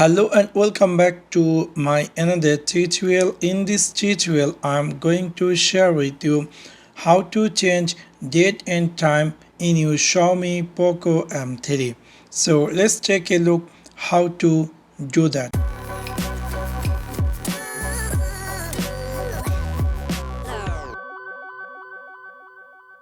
Hello and welcome back to my another tutorial. In this tutorial I'm going to share with you how to change date and time in your Xiaomi Poco M3. So let's take a look how to do that.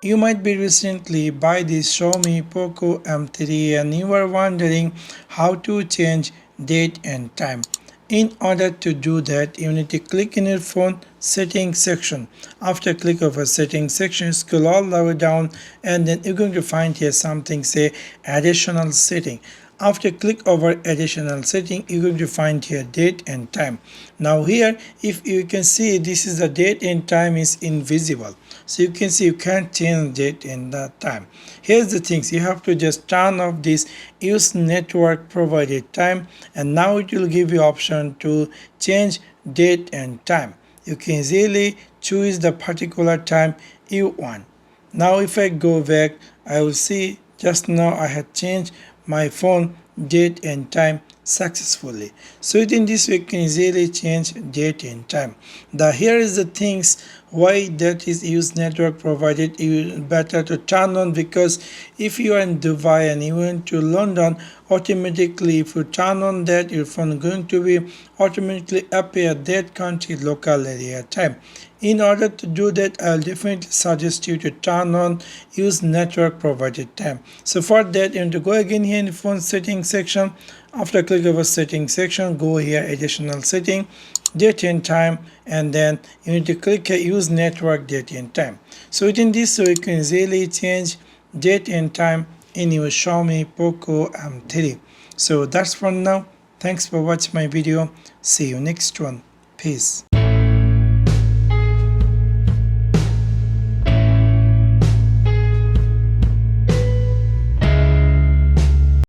You might be recently buy this Xiaomi Poco M3 and you are wondering how to change date and time. In order to do that, you need to click in your phone settings section. After click of a settings section, scroll all the way down and then you're going to find here something say additional setting. After click over additional setting, you're going to find here date and time. Now here, if you can see, this is the date and time is invisible. So you can see you can't change date and the time. Here's the things, you have to just turn off this use network provided time, and now it will give you option to change date and time. You can easily choose the particular time you want. Now if I go back, I will see just now I had changed my phone date and time successfully. So in this way you can easily change date and time. Here is the things why that is use network provided. You better to turn on, because if you are in Dubai and you went to London, automatically if you turn on that, your phone going to be automatically appear that country local area time. In order to do that, I'll definitely suggest you to turn on use network provided time. So for that, you need to go again here in the phone settings section. After click over settings section, go here additional setting, date and time, and then you need to click here use network date and time. So within this, so you can easily change date and time in your Xiaomi Poco M3. So that's for now. Thanks for watching my video. See you next one. Peace.